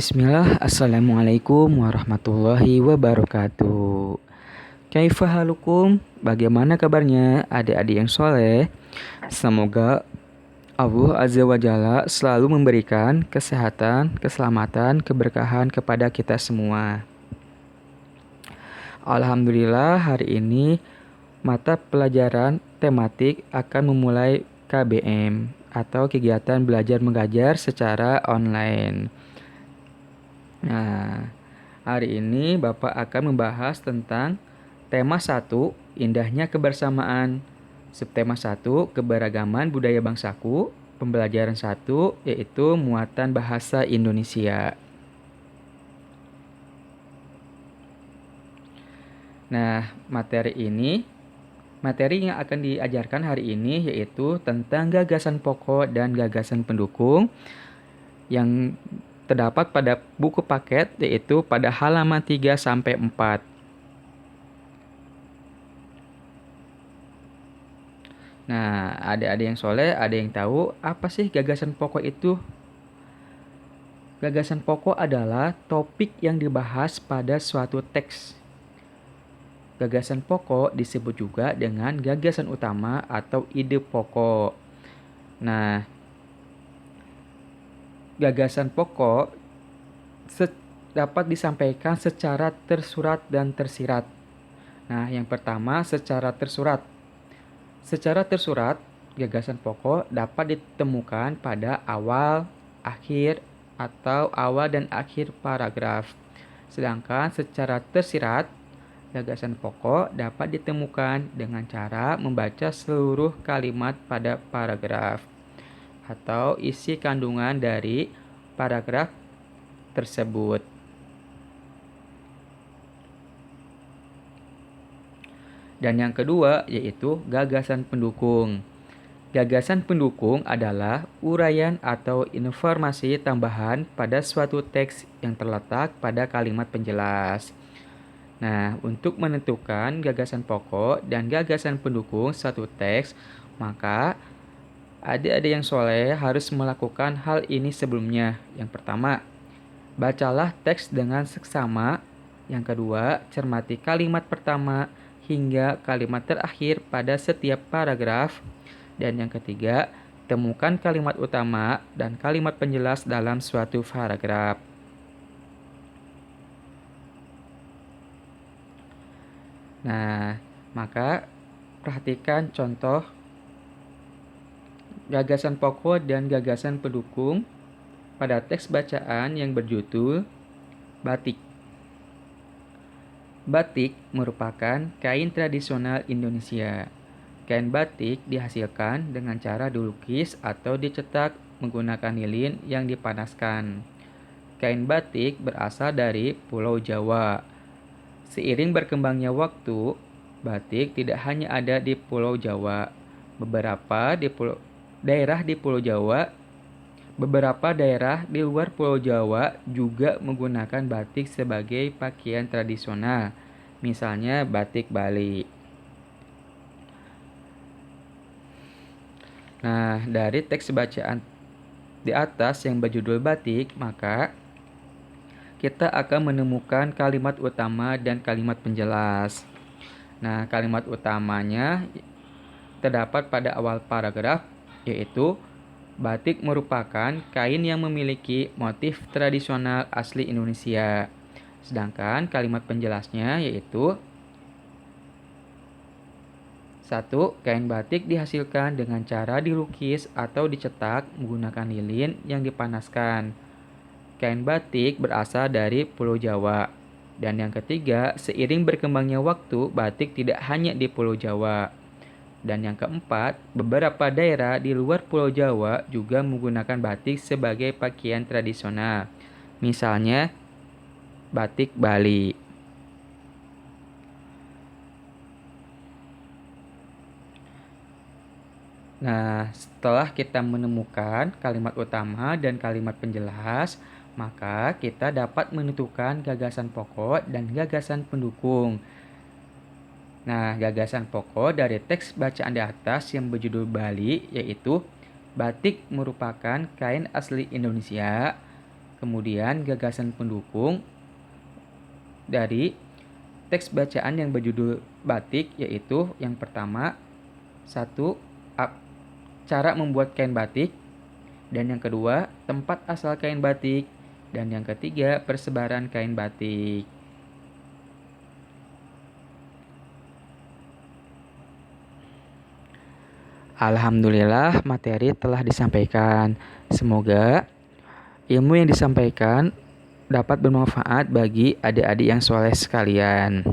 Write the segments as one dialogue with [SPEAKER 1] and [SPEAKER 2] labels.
[SPEAKER 1] Bismillah, Assalamualaikum warahmatullahi wabarakatuh. Kaifa halukum? Bagaimana kabarnya adik-adik yang soleh? Semoga Allah Azza wa Jalla selalu memberikan kesehatan, keselamatan, keberkahan kepada kita semua. Alhamdulillah hari ini mata pelajaran tematik akan memulai KBM atau kegiatan belajar mengajar secara online. Nah, hari ini Bapak akan membahas tentang tema 1, indahnya kebersamaan. Subtema 1, keberagaman budaya bangsaku. Pembelajaran 1, yaitu muatan bahasa Indonesia. Nah, materi yang akan diajarkan hari ini yaitu tentang gagasan pokok dan gagasan pendukung yang terdapat pada buku paket, yaitu pada halaman 3-4. Nah, adik-adik yang soleh, ada yang tahu apa sih gagasan pokok itu? Gagasan pokok adalah topik yang dibahas pada suatu teks. Gagasan pokok disebut juga dengan gagasan utama atau ide pokok. Nah, gagasan pokok dapat disampaikan secara tersurat dan tersirat. Nah, yang pertama secara tersurat. Secara tersurat, gagasan pokok dapat ditemukan pada awal, akhir, atau awal dan akhir paragraf. Sedangkan secara tersirat, gagasan pokok dapat ditemukan dengan cara membaca seluruh kalimat pada paragraf atau isi kandungan dari paragraf tersebut. Dan yang kedua yaitu gagasan pendukung. Gagasan pendukung adalah uraian atau informasi tambahan pada suatu teks yang terletak pada kalimat penjelas. Nah, untuk menentukan gagasan pokok dan gagasan pendukung suatu teks, maka adik-adik yang soleh harus melakukan hal ini sebelumnya. Yang pertama, bacalah teks dengan seksama. Yang kedua, cermati kalimat pertama hingga kalimat terakhir pada setiap paragraf. Dan yang ketiga, temukan kalimat utama dan kalimat penjelas dalam suatu paragraf. Nah, maka perhatikan contoh gagasan pokok dan gagasan pendukung pada teks bacaan yang berjudul Batik. Batik merupakan kain tradisional Indonesia. Kain batik dihasilkan dengan cara dilukis atau dicetak menggunakan lilin yang dipanaskan. Kain batik berasal dari Pulau Jawa. Seiring berkembangnya waktu, batik tidak hanya ada di Pulau Jawa. Beberapa daerah di luar Pulau Jawa juga menggunakan batik sebagai pakaian tradisional, misalnya batik Bali. Nah, dari teks bacaan di atas yang berjudul Batik, maka kita akan menemukan kalimat utama dan kalimat penjelas. Nah, kalimat utamanya terdapat pada awal paragraf, yaitu batik merupakan kain yang memiliki motif tradisional asli Indonesia. Sedangkan kalimat penjelasnya yaitu 1. Kain batik dihasilkan dengan cara dilukis atau dicetak menggunakan lilin yang dipanaskan. Kain batik berasal dari Pulau Jawa. Dan yang ketiga, seiring berkembangnya waktu, batik tidak hanya di Pulau Jawa. Dan yang keempat, beberapa daerah di luar Pulau Jawa juga menggunakan batik sebagai pakaian tradisional. Misalnya, batik Bali. Nah, setelah kita menemukan kalimat utama dan kalimat penjelas, maka kita dapat menentukan gagasan pokok dan gagasan pendukung. Nah, gagasan pokok dari teks bacaan di atas yang berjudul Bali yaitu batik merupakan kain asli Indonesia. Kemudian gagasan pendukung dari teks bacaan yang berjudul batik yaitu yang pertama, satu, cara membuat kain batik, dan yang kedua, tempat asal kain batik, dan yang ketiga, persebaran kain batik. Alhamdulillah materi telah disampaikan. Semoga ilmu yang disampaikan dapat bermanfaat bagi adik-adik yang soleh sekalian.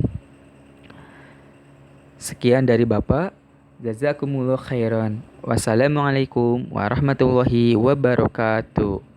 [SPEAKER 1] Sekian dari Bapak. Jazakumullah khairan. Wassalamualaikum warahmatullahi wabarakatuh.